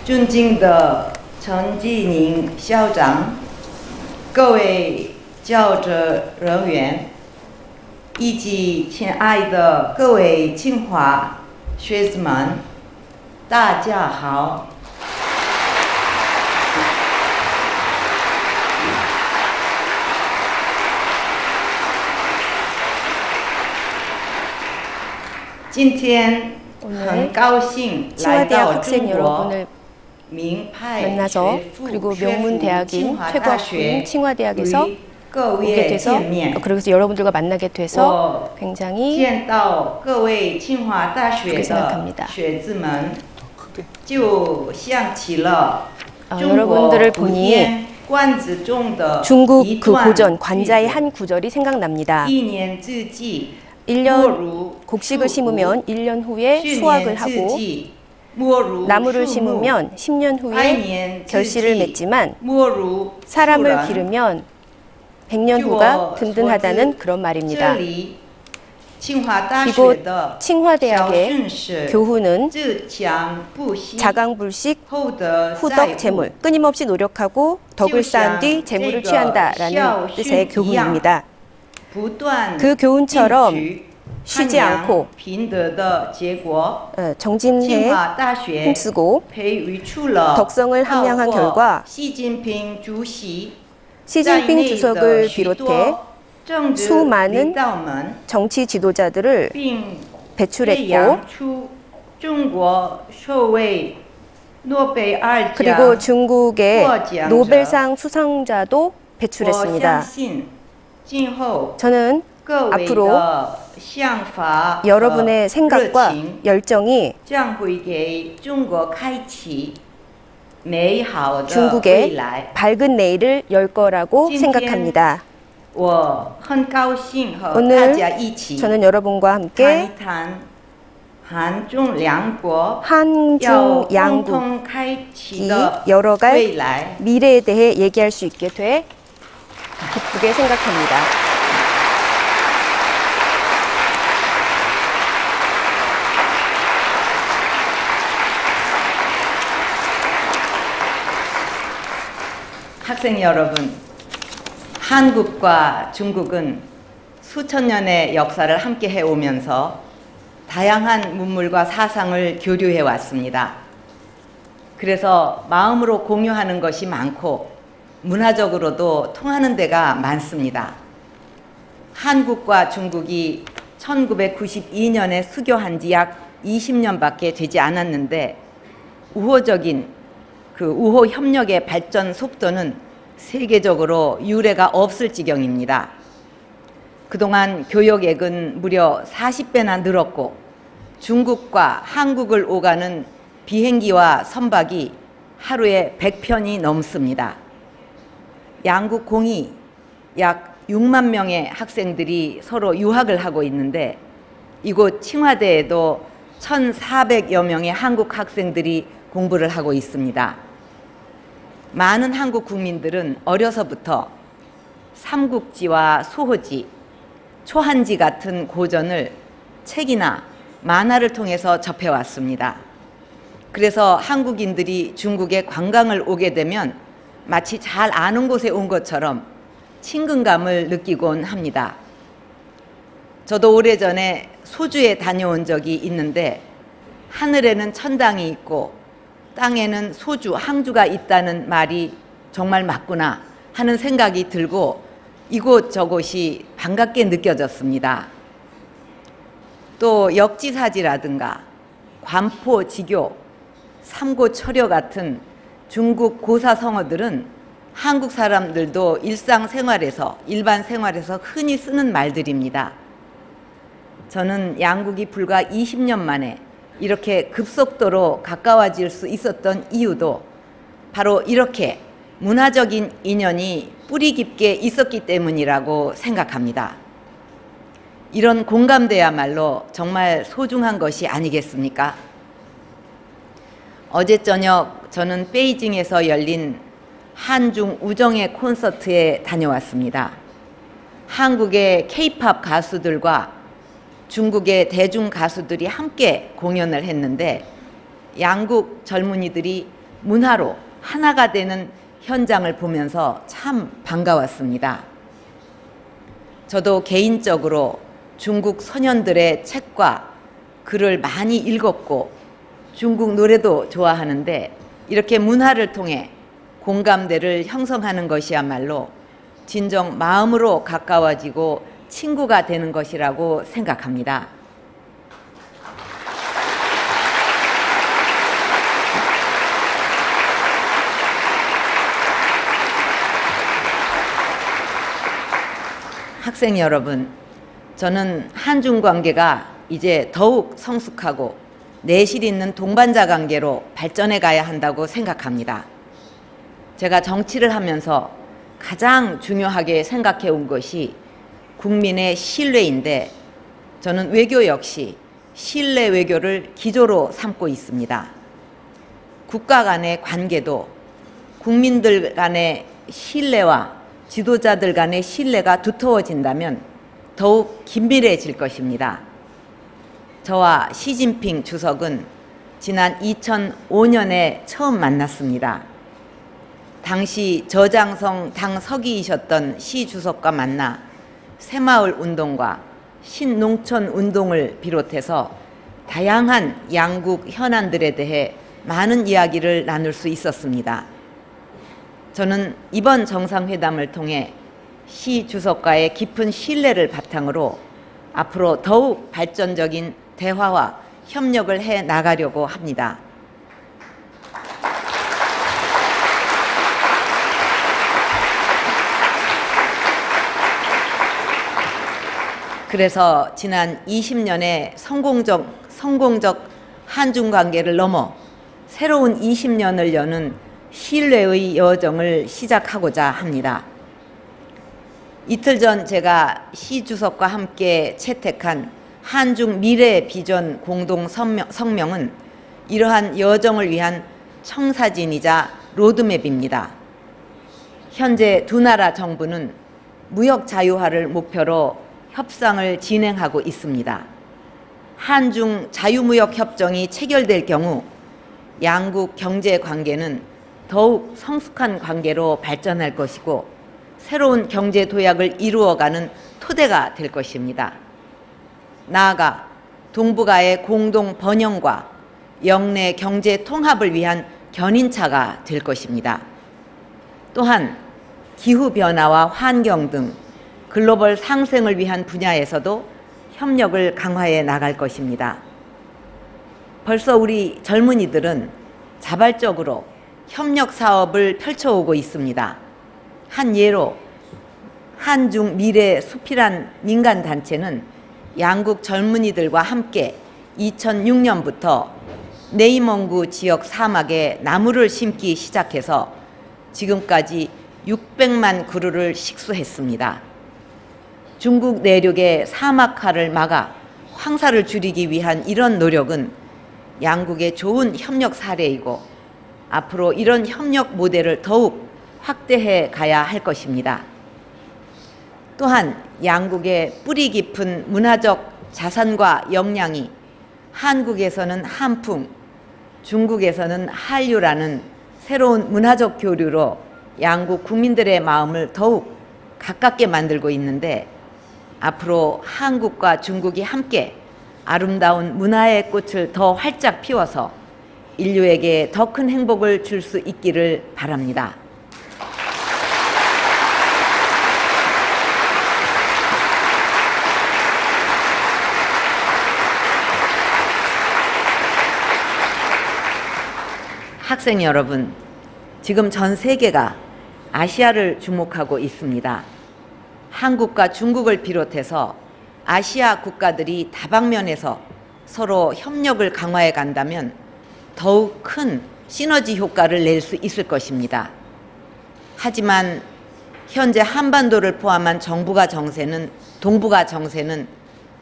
尊敬的陈继宁校长，各位教职人员，以及亲爱的各位清华学子们，大家好。今天很高兴来到中国 만나서 그리고 명문대학인 최고학府칭화대학에서 오게 돼서 그래서 여러분들과 만나게 돼서 굉장히 그렇게 생각합니다. 여러분들을 보니 중국 그 고전 관자의 한 구절이 생각납니다. 1년 곡식을 심으면 1년 후에 수확을 하고 나무를 심으면 10년 후에 결실을 맺지만 사람을 기르면 100년 후가 든든하다는 그런 말입니다. 이곳 칭화대학의 교훈은 자강불식 후덕 재물, 끊임없이 노력하고 덕을 쌓은 뒤 재물을 취한다라는 뜻의 교훈입니다. 그 교훈처럼 쉬지 않고 정진해 힘쓰고 덕성을 함양한 결과 시진핑 주석을 비롯해 수많은 정치 지도자들을 배출했고 그리고 중국의 노벨상 수상자도 배출했습니다. 저는 앞으로 여러분의 생각과 열정이 중국의 밝은 내일을 열 거라고 생각합니다. 오늘 저는 여러분과 함께 한중 양국이 열어갈 미래에 대해 얘기할 수 있게 돼 기쁘게 생각합니다. 학생 여러분, 한국과 중국은 수천 년의 역사를 함께 해오면서 다양한 문물과 사상을 교류해 왔습니다. 그래서 마음으로 공유하는 것이 많고 문화적으로도 통하는 데가 많습니다. 한국과 중국이 1992년에 수교한 지 약 20년밖에 되지 않았는데 우호적인 그 우호 협력의 발전 속도는 세계적으로 유례가 없을 지경입니다. 그동안 교역액은 무려 40배나 늘었고 중국과 한국을 오가는 비행기와 선박이 하루에 100편이 넘습니다. 양국 공이 약 6만 명의 학생들이 서로 유학을 하고 있는데 이곳 칭화대에도 1,400여 명의 한국 학생들이 공부를 하고 있습니다. 많은 한국 국민들은 어려서부터 삼국지와 수호지, 초한지 같은 고전을 책이나 만화를 통해서 접해왔습니다. 그래서 한국인들이 중국에 관광을 오게 되면 마치 잘 아는 곳에 온 것처럼 친근감을 느끼곤 합니다. 저도 오래전에 소주에 다녀온 적이 있는데 하늘에는 천당이 있고 땅에는 소주, 항주가 있다는 말이 정말 맞구나 하는 생각이 들고 이곳저곳이 반갑게 느껴졌습니다. 또 역지사지라든가 관포지교, 삼고초려 같은 중국 고사성어들은 한국 사람들도 일반 생활에서 흔히 쓰는 말들입니다. 저는 양국이 불과 20년 만에 이렇게 급속도로 가까워질 수 있었던 이유도 바로 이렇게 문화적인 인연이 뿌리 깊게 있었기 때문이라고 생각합니다. 이런 공감대야말로 정말 소중한 것이 아니겠습니까? 어제 저녁 저는 베이징에서 열린 한중 우정의 콘서트에 다녀왔습니다. 한국의 K-팝 가수들과 중국의 대중 가수들이 함께 공연을 했는데 양국 젊은이들이 문화로 하나가 되는 현장을 보면서 참 반가웠습니다. 저도 개인적으로 중국 소년들의 책과 글을 많이 읽었고 중국 노래도 좋아하는데 이렇게 문화를 통해 공감대를 형성하는 것이야말로 진정 마음으로 가까워지고 친구가 되는 것이라고 생각합니다. 학생 여러분, 저는 한중 관계가 이제 더욱 성숙하고 내실 있는 동반자 관계로 발전해 가야 한다고 생각합니다. 제가 정치를 하면서 가장 중요하게 생각해 온 것이 국민의 신뢰인데 저는 외교 역시 신뢰 외교를 기조로 삼고 있습니다. 국가 간의 관계도 국민들 간의 신뢰와 지도자들 간의 신뢰가 두터워진다면 더욱 긴밀해질 것입니다. 저와 시진핑 주석은 지난 2005년에 처음 만났습니다. 당시 저장성 당 서기이셨던 시 주석과 만나 새마을 운동과 신농촌 운동을 비롯해서 다양한 양국 현안들에 대해 많은 이야기를 나눌 수 있었습니다. 저는 이번 정상회담을 통해 시 주석과의 깊은 신뢰를 바탕으로 앞으로 더욱 발전적인 대화와 협력을 해 나가려고 합니다. 그래서 지난 20년의 성공적 한중 관계를 넘어 새로운 20년을 여는 신뢰의 여정을 시작하고자 합니다. 이틀 전 제가 시 주석과 함께 채택한 한중 미래 비전 공동 성명은 이러한 여정을 위한 청사진이자 로드맵입니다. 현재 두 나라 정부는 무역 자유화를 목표로 협상을 진행하고 있습니다. 한중 자유무역 협정이 체결될 경우 양국 경제 관계는 더욱 성숙한 관계로 발전할 것이고 새로운 경제 도약을 이루어가는 토대가 될 것입니다. 나아가 동북아의 공동 번영과 영내 경제 통합을 위한 견인차가 될 것입니다. 또한 기후변화와 환경 등 글로벌 상생을 위한 분야에서도 협력을 강화해 나갈 것입니다. 벌써 우리 젊은이들은 자발적으로 협력 사업을 펼쳐오고 있습니다. 한 예로 한중 미래 숲이란 민간단체는 양국 젊은이들과 함께 2006년부터 내이몽구 지역 사막에 나무를 심기 시작해서 지금까지 600만 그루를 식수했습니다. 중국 내륙의 사막화를 막아 황사를 줄이기 위한 이런 노력은 양국의 좋은 협력 사례이고 앞으로 이런 협력 모델을 더욱 확대해 가야 할 것입니다. 또한 양국의 뿌리 깊은 문화적 자산과 역량이 한국에서는 한풍, 중국에서는 한류라는 새로운 문화적 교류로 양국 국민들의 마음을 더욱 가깝게 만들고 있는데 앞으로 한국과 중국이 함께 아름다운 문화의 꽃을 더 활짝 피워서 인류에게 더 큰 행복을 줄 수 있기를 바랍니다. 학생 여러분, 지금 전 세계가 아시아를 주목하고 있습니다. 한국과 중국을 비롯해서 아시아 국가들이 다방면에서 서로 협력을 강화해 간다면 더욱 큰 시너지 효과를 낼 수 있을 것입니다. 하지만 현재 한반도를 포함한 동북아 정세는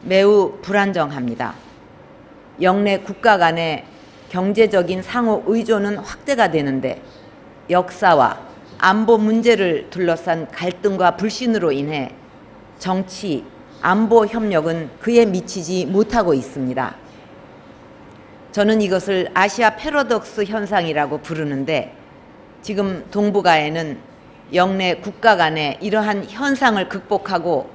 매우 불안정합니다. 영내 국가 간의 경제적인 상호 의존은 확대가 되는데 역사와 안보 문제를 둘러싼 갈등과 불신으로 인해 정치, 안보 협력은 그에 미치지 못하고 있습니다. 저는 이것을 아시아 패러독스 현상이라고 부르는데, 지금 동북아에는 영내 국가 간의 이러한 현상을 극복하고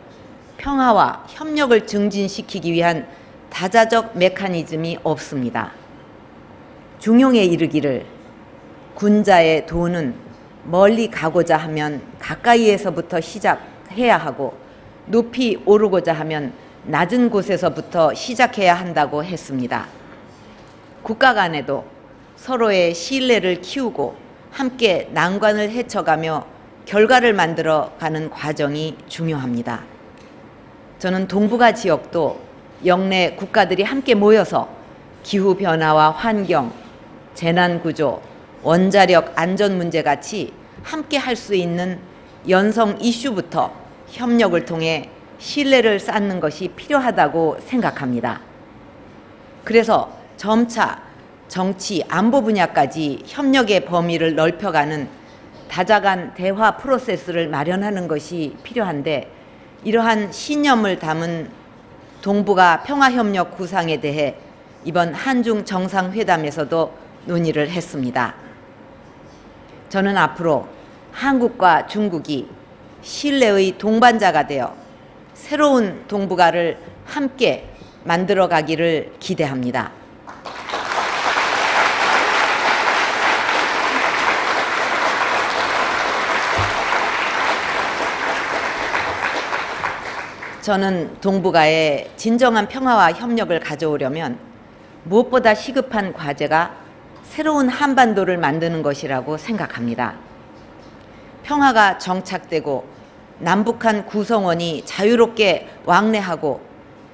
평화와 협력을 증진시키기 위한 다자적 메커니즘이 없습니다. 중용에 이르기를 군자의 도는 멀리 가고자 하면 가까이에서부터 시작해야 하고 높이 오르고자 하면 낮은 곳에서부터 시작해야 한다고 했습니다. 국가 간에도 서로의 신뢰를 키우고 함께 난관을 헤쳐가며 결과를 만들어가는 과정이 중요합니다. 저는 동북아 지역도 영내 국가들이 함께 모여서 기후변화와 환경, 재난구조, 원자력 안전 문제 같이 함께 할 수 있는 연성 이슈부터 협력을 통해 신뢰를 쌓는 것이 필요하다고 생각합니다. 그래서 점차 정치, 안보 분야까지 협력의 범위를 넓혀가는 다자간 대화 프로세스를 마련하는 것이 필요한데, 이러한 신념을 담은 동북아 평화협력 구상에 대해 이번 한중 정상회담에서도 논의를 했습니다. 저는 앞으로 한국과 중국이 신뢰의 동반자가 되어 새로운 동북아를 함께 만들어가기를 기대합니다. 저는 동북아에 진정한 평화와 협력을 가져오려면 무엇보다 시급한 과제가 새로운 한반도를 만드는 것이라고 생각합니다. 평화가 정착되고 남북한 구성원이 자유롭게 왕래하고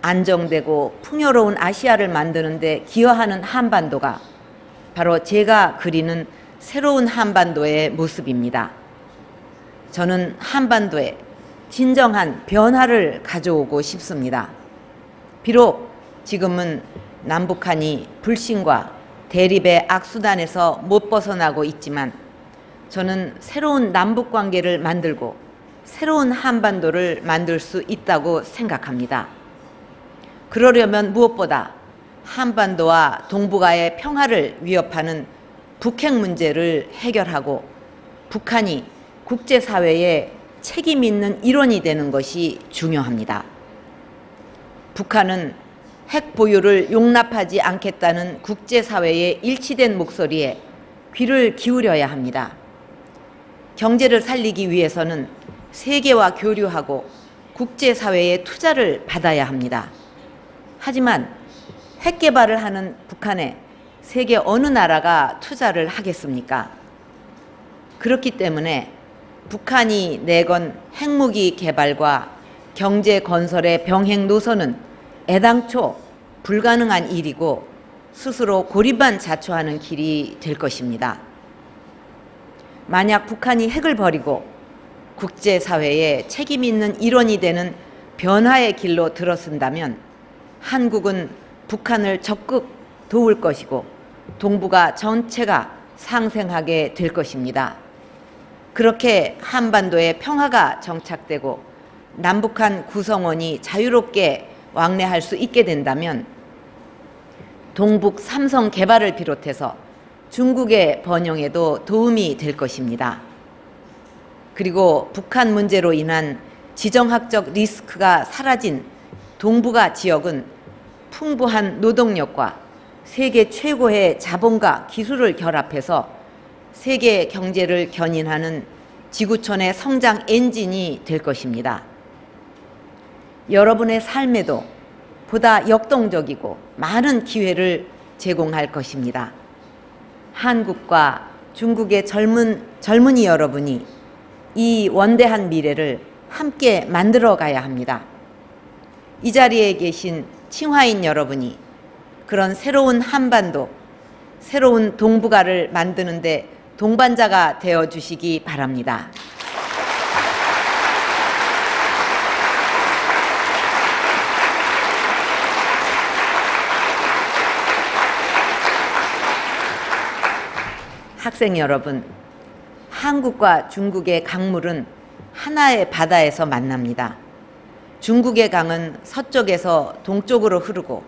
안정되고 풍요로운 아시아를 만드는 데 기여하는 한반도가 바로 제가 그리는 새로운 한반도의 모습입니다. 저는 한반도에 진정한 변화를 가져오고 싶습니다. 비록 지금은 남북한이 불신과 대립의 악순환에서 못 벗어나고 있지만, 저는 새로운 남북관계를 만들고 새로운 한반도를 만들 수 있다고 생각합니다. 그러려면 무엇보다 한반도와 동북아의 평화를 위협하는 북핵 문제를 해결하고 북한이 국제사회에 책임 있는 일원이 되는 것이 중요합니다. 북한은 핵 보유를 용납하지 않겠다는 국제사회의 일치된 목소리에 귀를 기울여야 합니다. 경제를 살리기 위해서는 세계와 교류하고 국제사회의 투자를 받아야 합니다. 하지만 핵 개발을 하는 북한에 세계 어느 나라가 투자를 하겠습니까? 그렇기 때문에 북한이 내건 핵무기 개발과 경제 건설의 병행 노선은 애당초 불가능한 일이고 스스로 고립만 자초하는 길이 될 것입니다. 만약 북한이 핵을 버리고 국제사회에 책임 있는 일원이 되는 변화의 길로 들어선다면 한국은 북한을 적극 도울 것이고 동북아 전체가 상생하게 될 것입니다. 그렇게 한반도에 평화가 정착되고 남북한 구성원이 자유롭게 왕래할 수 있게 된다면 동북 삼성 개발을 비롯해서 중국의 번영에도 도움이 될 것입니다. 그리고 북한 문제로 인한 지정학적 리스크가 사라진 동북아 지역은 풍부한 노동력과 세계 최고의 자본과 기술을 결합해서 세계 경제를 견인하는 지구촌의 성장 엔진이 될 것입니다. 여러분의 삶에도 보다 역동적이고 많은 기회를 제공할 것입니다. 한국과 중국의 젊은이 여러분이 이 원대한 미래를 함께 만들어 가야 합니다. 이 자리에 계신 칭화인 여러분이 그런 새로운 한반도, 새로운 동북아를 만드는 데 동반자가 되어 주시기 바랍니다. 학생 여러분, 한국과 중국의 강물은 하나의 바다에서 만납니다. 중국의 강은 서쪽에서 동쪽으로 흐르고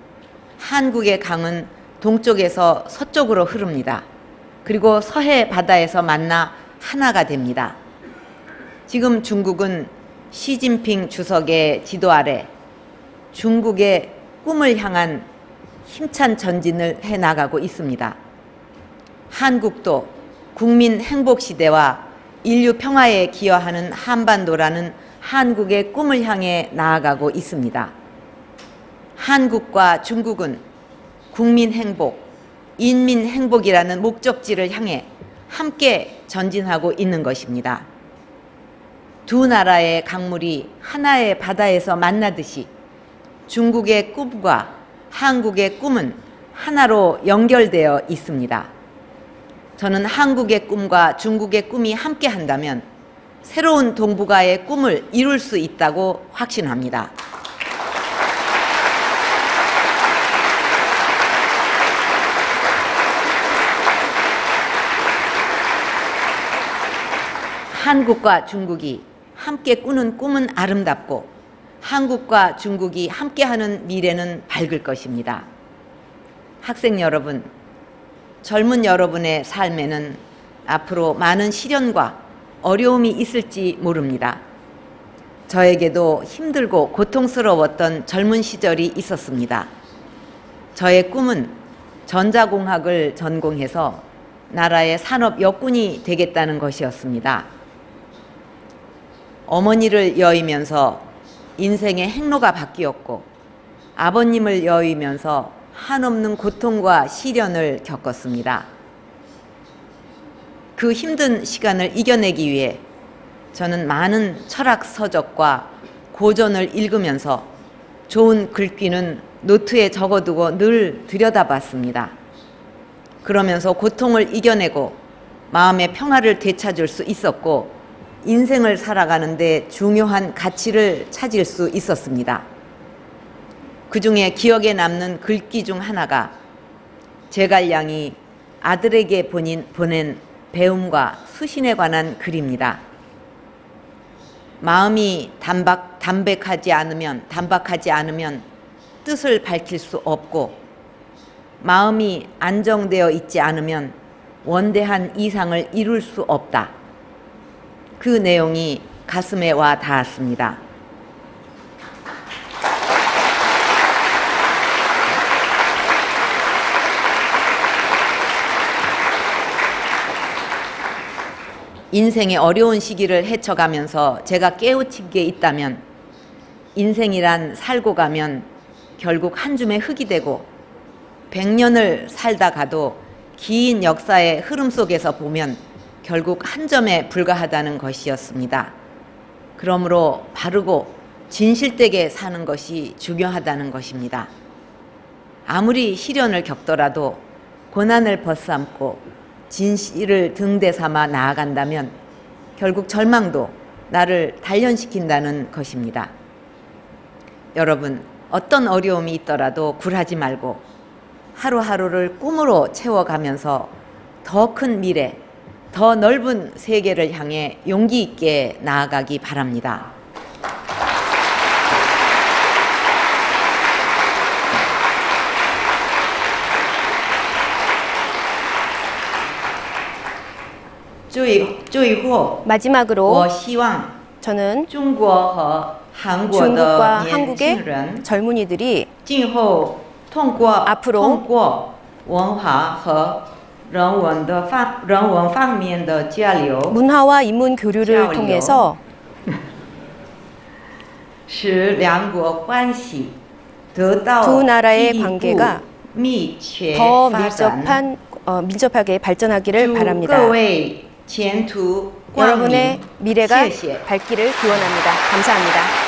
한국의 강은 동쪽에서 서쪽으로 흐릅니다. 그리고 서해 바다에서 만나 하나가 됩니다. 지금 중국은 시진핑 주석의 지도 아래 중국의 꿈을 향한 힘찬 전진을 해나가고 있습니다. 한국도 국민 행복 시대와 인류 평화에 기여하는 한반도라는 한국의 꿈을 향해 나아가고 있습니다. 한국과 중국은 국민 행복, 인민 행복이라는 목적지를 향해 함께 전진하고 있는 것입니다. 두 나라의 강물이 하나의 바다에서 만나듯이 중국의 꿈과 한국의 꿈은 하나로 연결되어 있습니다. 저는 한국의 꿈과 중국의 꿈이 함께 한다면 새로운 동북아의 꿈을 이룰 수 있다고 확신합니다. 한국과 중국이 함께 꾸는 꿈은 아름답고 한국과 중국이 함께하는 미래는 밝을 것입니다. 학생 여러분, 젊은 여러분의 삶에는 앞으로 많은 시련과 어려움이 있을지 모릅니다. 저에게도 힘들고 고통스러웠던 젊은 시절이 있었습니다. 저의 꿈은 전자공학을 전공해서 나라의 산업 역군이 되겠다는 것이었습니다. 어머니를 여의면서 인생의 행로가 바뀌었고 아버님을 여의면서 한없는 고통과 시련을 겪었습니다. 그 힘든 시간을 이겨내기 위해 저는 많은 철학 서적과 고전을 읽으면서 좋은 글귀는 노트에 적어두고 늘 들여다봤습니다. 그러면서 고통을 이겨내고 마음의 평화를 되찾을 수 있었고 인생을 살아가는데 중요한 가치를 찾을 수 있었습니다. 그 중에 기억에 남는 글귀 중 하나가 제갈량이 아들에게 보낸 배움과 수신에 관한 글입니다. 마음이 담백하지 않으면 뜻을 밝힐 수 없고 마음이 안정되어 있지 않으면 원대한 이상을 이룰 수 없다. 그 내용이 가슴에 와 닿았습니다. 인생의 어려운 시기를 헤쳐가면서 제가 깨우친 게 있다면 인생이란 살고 가면 결국 한 줌의 흙이 되고 100년을 살다 가도 긴 역사의 흐름 속에서 보면 결국 한 점에 불과하다는 것이었습니다. 그러므로 바르고 진실되게 사는 것이 중요하다는 것입니다. 아무리 시련을 겪더라도 고난을 벗삼고 진실을 등대 삼아 나아간다면 결국 절망도 나를 단련시킨다는 것입니다. 여러분, 어떤 어려움이 있더라도 굴하지 말고 하루하루를 꿈으로 채워가면서 더 큰 미래, 더 넓은 세계를 향해 용기 있게 나아가기 바랍니다. 마지막으로 저는 중국과 한국의 젊은이들이 앞으로 문화와 인문 교류를 통해서 두 나라의 관계가 더 밀접하게 발전하기를 바랍니다. 여러분의 미래가 밝기를 기원합니다. 감사합니다.